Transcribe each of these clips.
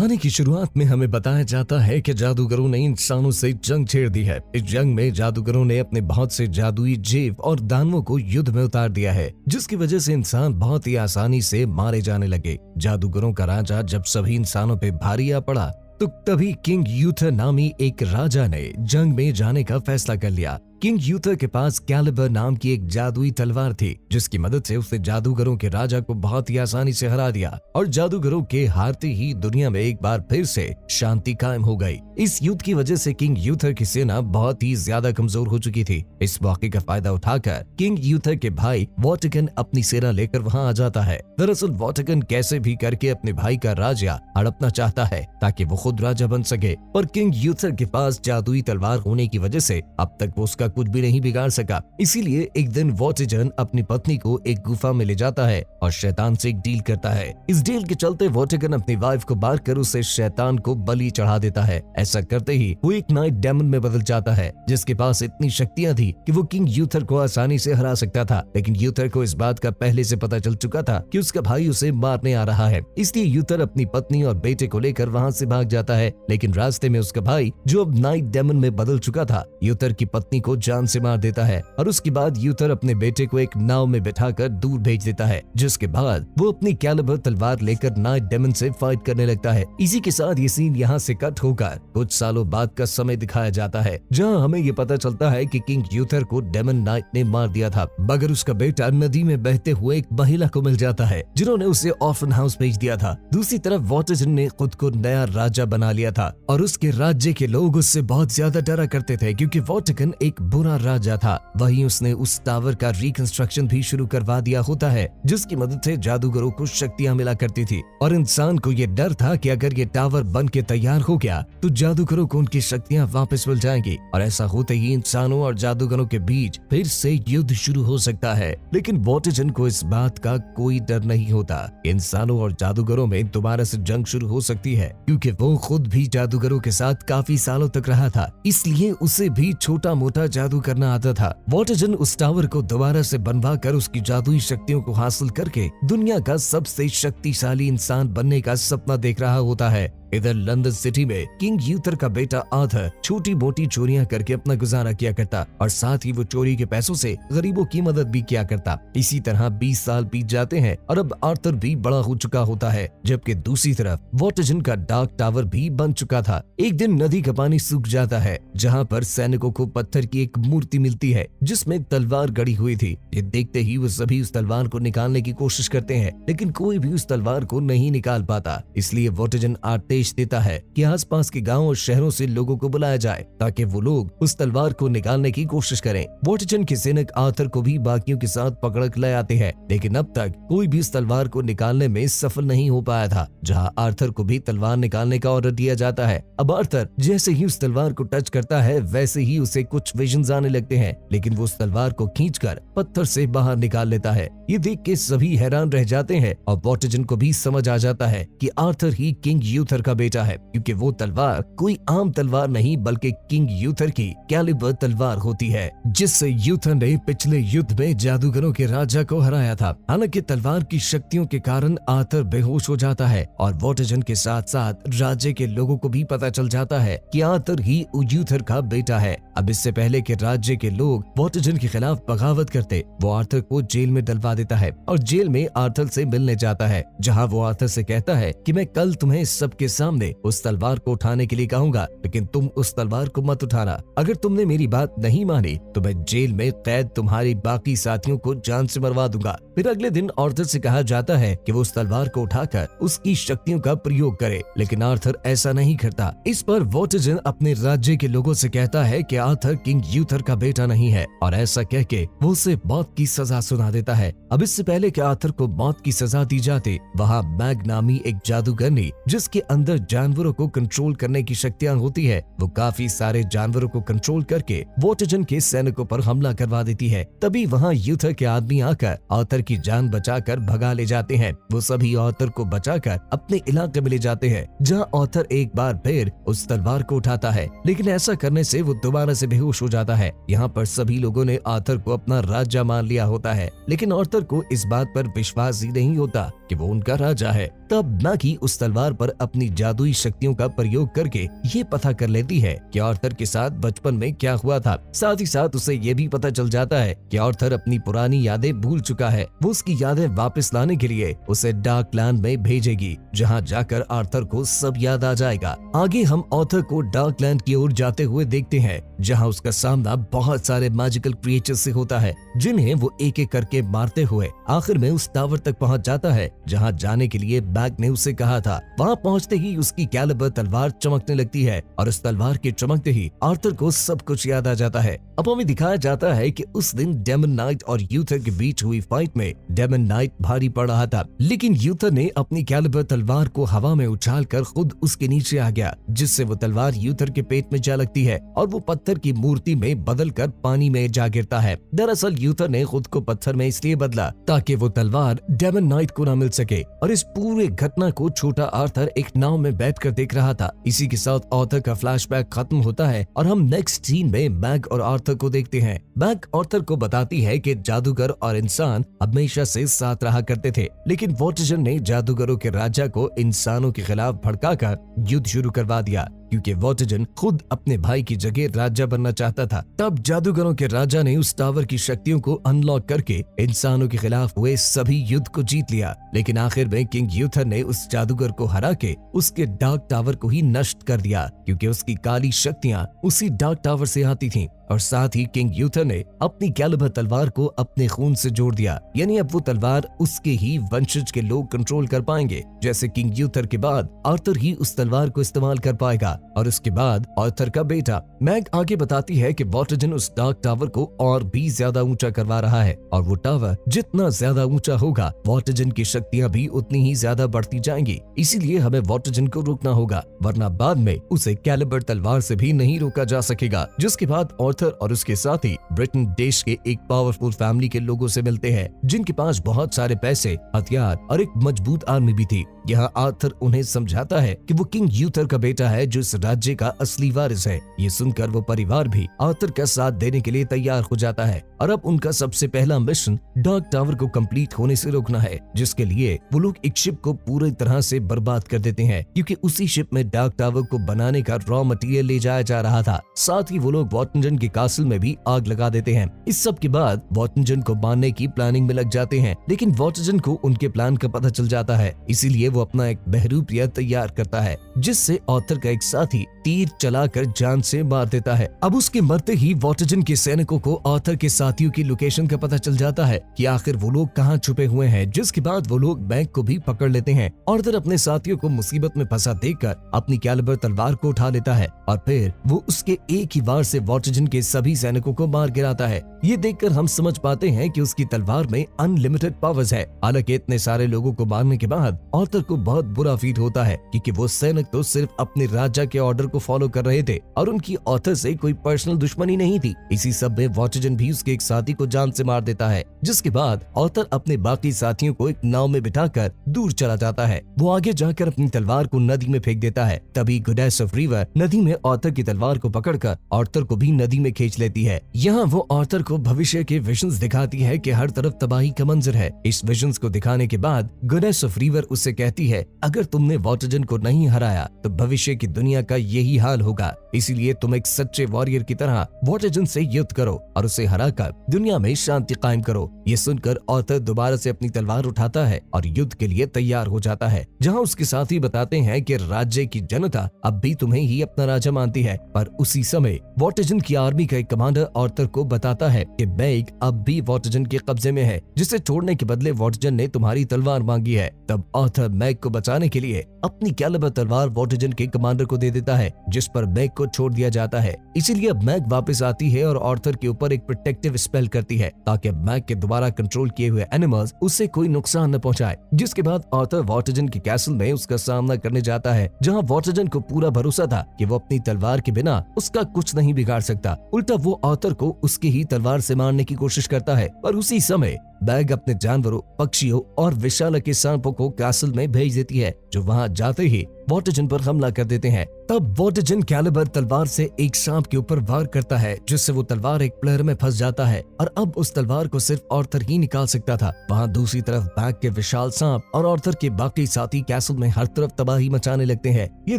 कहानी की शुरुआत में हमें बताया जाता है कि जादूगरों ने इंसानों से जंग छेड़ दी है। इस जंग में जादूगरों ने अपने बहुत से जादुई जेव और दानवों को युद्ध में उतार दिया है, जिसकी वजह से इंसान बहुत ही आसानी से मारे जाने लगे। जादूगरों का राजा जब सभी इंसानों पे भारी आ पड़ा तो तभी किंग यूथर नामी एक राजा ने जंग में जाने का फैसला कर लिया। किंग यूथर के पास कैलिबर नाम की एक जादुई तलवार थी, जिसकी मदद से उसने जादूगरों के राजा को बहुत ही आसानी से हरा दिया और जादूगरों के हारते ही दुनिया में एक बार फिर से शांति कायम हो गई। इस युद्ध की वजह से किंग यूथर की सेना बहुत ही ज्यादा कमजोर हो चुकी थी। इस मौके का फायदा उठाकर किंग यूथर के भाई वॉटिकन अपनी सेना लेकर वहाँ आ जाता है। दरअसल वॉटिकन कैसे भी करके अपने भाई का राज्य हड़पना चाहता है ताकि वो खुद राजा बन सके, पर किंग यूथर के पास जादुई तलवार होने की वजह से अब तक वो उसका कुछ भी नहीं बिगाड़ सका। इसीलिए एक दिन वॉटिकन अपनी पत्नी को एक गुफा में ले जाता है और शैतान से एक डील करता है। इस डील के चलते वॉटिकन अपनी वाइफ को मार कर उसे शैतान को बलि चढ़ा देता है। ऐसा करते ही वो एक नाइट डेमन में बदल जाता है, जिसके पास इतनी शक्तियां थी कि वो किंग यूथर को आसानी से हरा सकता था। लेकिन यूथर को इस बात का पहले से पता चल चुका था कि उसका भाई उसे मारने आ रहा है, इसलिए यूथर अपनी पत्नी और बेटे को लेकर वहाँ से भाग जाता है। लेकिन रास्ते में उसका भाई, जो अब नाइट डेमन में बदल चुका था, यूथर की पत्नी को जान से मार देता है और उसके बाद यूथर अपने बेटे को एक नाव में बिठाकर दूर भेज देता है, जिसके बाद वो अपनी कैलिबर तलवार लेकर नाइट डेमन से फाइट करने लगता है। इसी के साथ ये सीन यहाँ से कट होकर कुछ सालों बाद का समय दिखाया जाता है, जहाँ हमें ये पता चलता है कि किंग यूथर को डेमन नाइट ने मार दिया था, मगर उसका बेटा नदी में बहते हुए एक महिला को मिल जाता है, जिन्होंने उसे ऑर्फन हाउस भेज दिया था। दूसरी तरफ वॉटिकन ने खुद को नया राजा बना लिया था और उसके राज्य के लोग उससे बहुत ज्यादा डरा करते थे, क्योंकि वॉटिकन एक बुरा राजा था। वहीं उसने उस टावर का रिकंस्ट्रक्शन भी शुरू करवा दिया होता है, जिसकी मदद से जादूगरों को शक्तियां मिला करती थी और इंसान को ये डर था कि अगर ये टावर बन के तैयार हो गया तो जादूगरों को उनकी शक्तियां वापस मिल जाएंगी और ऐसा होते ही इंसानों और जादूगरों के बीच फिर से युद्ध शुरू हो सकता है। लेकिन वॉटिकन को इस बात का कोई डर नहीं होता। इंसानों और जादूगरों में दोबारा से जंग शुरू हो सकती है, क्योंकि वो खुद भी जादूगरों के साथ काफी सालों तक रहा था, इसलिए उसे भी छोटा मोटा जादू करना आता था। वॉटिकन उस टावर को दोबारा से बनवा कर उसकी जादुई शक्तियों को हासिल करके दुनिया का सबसे शक्तिशाली इंसान बनने का सपना देख रहा होता है। इधर लंदन सिटी में किंग यूथर का बेटा आर्थर छोटी मोटी चोरियां करके अपना गुजारा किया करता और साथ ही वो चोरी के पैसों से गरीबों की मदद भी किया करता। इसी तरह 20 साल बीत जाते हैं और अब आर्थर भी बड़ा हो चुका होता है, जबकि दूसरी तरफ वॉटिकन का डार्क टावर भी बन चुका था। एक दिन नदी का पानी सूख जाता है, जहाँ पर सैनिकों को पत्थर की एक मूर्ति मिलती है जिसमें तलवार गड़ी हुई थी। ये देखते ही वो सभी उस तलवार को निकालने की कोशिश करते हैं, लेकिन कोई भी उस तलवार को नहीं निकाल पाता। इसलिए वॉटिकन आदेश देता है कि आसपास के गांवों और शहरों से लोगों को बुलाया जाए ताकि वो लोग उस तलवार को निकालने की कोशिश करें। वॉटिकन के सैनिक आर्थर को भी बाकियों के साथ पकड़ ले आते हैं, लेकिन अब तक कोई भी उस तलवार को निकालने में सफल नहीं हो पाया था। जहां आर्थर को भी तलवार निकालने का ऑर्डर दिया जाता है। अब आर्थर जैसे ही उस तलवार को टच करता है, वैसे ही उसे कुछ विजन्स आने लगते हैं, लेकिन वो उस तलवार को खींचकर पत्थर से बाहर निकाल लेता है। ये देख के सभी हैरान रह जाते हैं और वॉटिकन को भी समझ आ जाता है कि आर्थर ही किंग यूथर का बेटा है, क्योंकि वो तलवार कोई आम तलवार नहीं बल्कि किंग यूथर की कैलिबर तलवार होती है, जिससे यूथर ने पिछले युद्ध में जादूगरों के राजा को हराया था। हालांकि तलवार की शक्तियों के कारण आर्थर बेहोश हो जाता है और वॉटिकन के साथ साथ राज्य के लोगों को भी पता चल जाता है कि आर्थर ही यूथर का बेटा है। अब इससे पहले कि राज्य के लोग वॉटिकन के खिलाफ बगावत करते, वो आर्थर को जेल में डलवा देता है और जेल में आर्थर से मिलने जाता है, जहाँ वो आर्थर से कहता है कि मैं कल तुम्हें सबके सामने उस तलवार को उठाने के लिए कहूंगा, लेकिन तुम उस तलवार को मत उठाना। अगर तुमने मेरी बात नहीं मानी तो मैं जेल में कैद तुम्हारे बाकी साथियों को जान से मरवा दूंगा। फिर अगले दिन आर्थर से कहा जाता है कि वो उस तलवार को उठाकर उसकी शक्तियों का प्रयोग करे, लेकिन आर्थर ऐसा नहीं करता। इस पर वॉटिकन अपने राज्य के लोगों से कहता है कि आर्थर किंग यूथर का बेटा नहीं है और ऐसा कह के वो उसे मौत की सजा सुना देता है। अब इससे पहले कि आर्थर को मौत की सजा दी जाती, वहाँ मैग नामी एक जादूगरनी, जिसके अंदर जानवरों को कंट्रोल करने की शक्तियां होती है, वो काफी सारे जानवरों को कंट्रोल करके वॉटिकन के सैनिकों पर हमला करवा देती है। तभी वहाँ यूथर के आदमी आकर आर्थर की जान बचाकर भगा ले जाते हैं। वो सभी आर्थर को बचाकर अपने इलाके में ले जाते हैं, जहाँ आर्थर एक बार फिर उस तलवार को उठाता है, लेकिन ऐसा करने से वो दोबारा से बेहोश हो जाता है। यहाँ पर सभी लोगों ने आर्थर को अपना राजा मान लिया होता है, लेकिन आर्थर को इस बात पर विश्वास ही नहीं होता कि वो उनका राजा है। तब मैगी उस तलवार पर अपनी जादुई शक्तियों का प्रयोग करके ये पता कर लेती है कि आर्थर के साथ बचपन में क्या हुआ था। साथ ही साथ उसे ये भी पता चल जाता है कि आर्थर अपनी पुरानी यादें भूल चुका है। वो उसकी यादें वापस लाने के लिए उसे डार्क लैंड में भेजेगी, जहाँ जाकर आर्थर को सब याद आ जाएगा। आगे हम आर्थर को डार्क लैंड की ओर जाते हुए देखते हैं, जहाँ उसका सामना बहुत सारे मैजिकल क्रिएचर से होता है, जिन्हें वो एक एक करके मारते हुए आखिर में उस टावर तक पहुँच जाता है जहाँ जाने के लिए मैग ने उसे कहा था। वहाँ पहुँचते ही उसकी कैलिबर तलवार चमकने लगती है और उस तलवार के चमकते ही आर्थर को सब कुछ याद आ जाता है। अब हमें दिखाया जाता है कि उस दिन डेमन नाइट और यूथर के बीच हुई फाइट में डेमन नाइट भारी पड़ रहा था, लेकिन यूथर ने अपनी कैलिबर तलवार को हवा में उछालकर खुद उसके नीचे आ गया, जिससे वो तलवार यूथर के पेट में जा लगती है और वो पत्थर की मूर्ति में बदलकर पानी में जा गिरता है। दरअसल यूथर ने खुद को पत्थर में इसलिए बदला ताकि वो तलवार डेमन नाइट को न मिल सके, और इस पूरे घटना को छोटा आर्थर एक नाव में बैठकर देख रहा था। इसी के साथ आर्थर का फ्लैशबैक खत्म होता है और हम नेक्स्ट सीन में मैग और आर्थर को देखते हैं। मैग आर्थर को बताती है कि जादूगर और इंसान हमेशा से साथ रहा करते थे, लेकिन वॉर्टिजन ने जादूगरों के राजा को इंसानों के खिलाफ भड़काकर युद्ध शुरू करवा दिया, क्योंकि वॉर्टिजन खुद अपने भाई की जगह राजा बनना चाहता था। तब जादूगरों के राजा ने उस टावर की शक्तियों को अनलॉक करके इंसानों के खिलाफ हुए सभी युद्ध को जीत लिया, लेकिन आखिर में किंग यूथर ने उस जादूगर को हरा के उसके डार्क टावर को ही नष्ट कर दिया, क्योंकि उसकी काली शक्तियां उसी डार्क टावर से आती थीं। और साथ ही किंग यूथर ने अपनी कैलिबर तलवार को अपने खून से जोड़ दिया, यानी अब वो तलवार उसके ही वंशज के लोग कंट्रोल कर पाएंगे। जैसे किंग यूथर के बाद आर्थर ही उस तलवार को इस्तेमाल कर पाएगा, और उसके बाद आर्थर का बेटा। मैग आगे बताती है कि वॉर्टिजन उस डार्क टावर को और भी ज्यादा ऊंचा करवा रहा है, और वो टावर जितना ज्यादा ऊंचा होगा वॉर्टिजन की शक्तियां भी उतनी ही ज्यादा बढ़ती जाएंगी। इसीलिए हमें वॉर्टिजन को रोकना होगा, वरना बाद में उसे कैलिबर तलवार से भी नहीं रोका जा सकेगा। जिसके बाद आर्थर और उसके साथी ब्रिटेन देश के एक पावरफुल फैमिली के लोगों से मिलते हैं, जिनके पास बहुत सारे पैसे, हथियार और एक मजबूत आर्मी भी थी। यहाँ आर्थर उन्हें समझाता है कि वो किंग यूथर का बेटा है, जो इस राज्य का असली वारिस है। ये सुनकर वो परिवार भी आर्थर का साथ देने के लिए तैयार हो जाता है, और अब उनका सबसे पहला मिशन डार्क टावर को कंप्लीट होने से रोकना है, जिसके लिए वो लोग एक शिप को पूरी तरह से बर्बाद कर देते हैं, क्योंकि उसी शिप में डार्क टावर को बनाने का रॉ मटेरियल ले जाया जा रहा था। साथ ही वो लोग वॉर्टिजन के कासल में भी आग लगा देते हैं। इस सब के बाद वॉर्टिजन को मारने की प्लानिंग में लग जाते हैं, लेकिन वॉर्टिजन को उनके प्लान का पता चल जाता है, इसीलिए वो अपना एक बहरूपिया तैयार करता है, जिससे आर्थर का एक साथी तीर चलाकर जान से मार देता है। अब उसके मरते ही वॉर्टिजन के सैनिकों को आर्थर के साथियों की लोकेशन का पता चल जाता है कि आखिर वो लोग कहाँ छुपे हुए हैं, जिसके बाद वो लोग मैग को भी पकड़ लेते हैं। आर्थर अपने साथियों को मुसीबत में फंसा देखकर अपनी कैलिबर तलवार को उठा लेता है, और फिर वो उसके एक ही वार से वॉर्टिजन के सभी सैनिकों को मार गिराता है। ये देखकर हम समझ पाते हैं कि उसकी तलवार में अनलिमिटेड पावर्स है। हालांकि इतने सारे लोगों को मारने के बाद आर्थर को बहुत बुरा फील होता है, क्योंकि वो सैनिक तो सिर्फ अपने राजा के ऑर्डर को फॉलो कर रहे थे और उनकी आर्थर से कोई पर्सनल दुश्मनी नहीं थी। इसी सब में वॉर्टिजन भी उसके एक साथी को जान से मार देता है, जिसके बाद आर्थर अपने बाकी साथियों को एक नाव में बिठाकर दूर चला जाता है। वो आगे जाकर अपनी तलवार को नदी में फेंक देता है। तभी गोडेस ऑफ रिवर नदी में आर्थर की तलवार को पकड़कर आर्थर को भी नदी में खींच लेती है। यहाँ वो आर्थर को भविष्य के विजन्स दिखाती है कि हर तरफ तबाही का मंजर है। इस विजन्स को दिखाने के बाद गोडेस ऑफ रिवर उससे कहती है, अगर तुमने वॉर्टिजन को नहीं हराया तो भविष्य की दुनिया का यही हाल होगा, इसीलिए तुम एक सच्चे वॉरियर की तरह वॉर्टिजन से युद्ध करो और उसे हराकर दुनिया में शांति कायम करो। ये सुनकर आर्थर दोबारा से अपनी तलवार उठाता है और युद्ध के लिए तैयार हो जाता है, जहाँ उसके साथी बताते हैं कि राज्य की जनता अब भी तुम्हें ही अपना राजा मानती है। पर उसी समय वॉर्टिजन की आर्मी का एक कमांडर आर्थर को बताता है कि मैग अब भी वॉर्टिजन के कब्जे में है, जिसे छोड़ने के बदले वॉर्टिजन ने तुम्हारी तलवार मांगी है। तब आर्थर मैग को बचाने के लिए अपनी कैलिबर तलवार वॉर्टिजन के कमांडर को दे देता है, जिस पर मैग को छोड़ दिया जाता है। इसीलिए अब मैग वापस आती है और आर्थर के ऊपर एक प्रोटेक्टिव स्पेल करती है, ताकि मैग के द्वारा कंट्रोल किए हुए एनिमल्स उससे कोई नुकसान न पहुंचाए। जिसके बाद आर्थर वॉर्टिजन के कैसल में उसका सामना करने जाता है, जहां वॉर्टिजन को पूरा भरोसा था कि वो अपनी तलवार के बिना उसका कुछ नहीं बिगाड़ सकता। उल्टा वो आर्थर को उसकी ही तलवार से मारने की कोशिश करता है। पर उसी समय मैग अपने जानवरों, पक्षियों और विशाल के सांपों को कैसल में भेज देती है, जो वहां जाते ही वॉर्टिजन पर हमला कर देते हैं। तब वॉर्टिजन कैलिबर तलवार से एक सांप के ऊपर वार करता है, जिससे वो तलवार एक प्लेयर में फंस जाता है और अब उस तलवार को सिर्फ ऑर्थर ही निकाल सकता था। वहाँ दूसरी तरफ बैग के विशाल सांप और ऑर्थर के बाकी साथी कैसल में हर तरफ तबाही मचाने लगते हैं। ये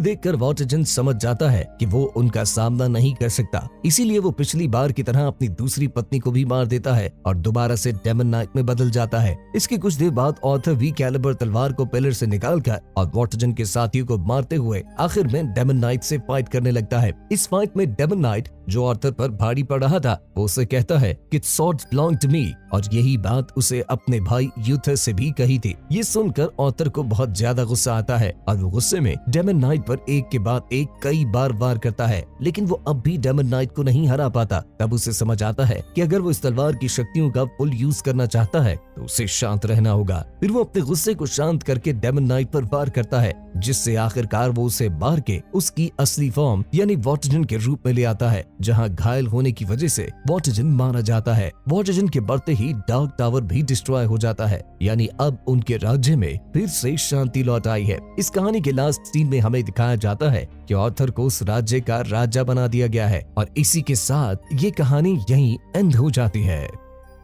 देखकर वॉर्टिजन समझ जाता है कि वो उनका सामना नहीं कर सकता, इसीलिए वो पिछली बार की तरह अपनी दूसरी पत्नी को भी मार देता है और दोबारा से डेमन नाइट में बदल जाता है। इसके कुछ देर बाद ऑर्थर भी कैलिबर तलवार को पिलर से निकालकर और वॉर्टिजन के साथियों को मारते हुए आखिर में डेमन नाइट से फाइट करने लगता है। इस फाइट में डेमन नाइट जो ऑर्थर पर भारी पड़ रहा था, वो उसे कहता है कि swords belong to me, और यही बात उसे अपने भाई यूथर से भी कही थी। ये सुनकर ऑर्थर को बहुत ज्यादा गुस्सा आता है और वो गुस्से में डेमन नाइट पर एक के बाद एक कई बार वार करता है, लेकिन वो अब भी डेमन नाइट को नहीं हरा पाता। तब उसे समझ आता है कि अगर वो इस तलवार की शक्तियों का फुल यूज करना चाहता है तो उसे शांत रहना होगा। फिर वो अपने गुस्से को शांत करके डेमन नाइट पर वार करता है, जिससे आखिरकार वो उसे मार के उसकी असली फॉर्म यानी वॉर्टिजन के रूप में ले आता है, जहां घायल होने की वजह से वॉर्टिजन मारा जाता है। वॉर्टिजन के बढ़ते ही डार्क टावर भी डिस्ट्रॉय हो जाता है, यानी अब उनके राज्य में फिर से शांति लौट आई है। इस कहानी के लास्ट सीन में हमें दिखाया जाता है कि ऑर्थर को उस राज्य का राजा बना दिया गया है और इसी के साथ ये कहानी यहीं एंड हो जाती है।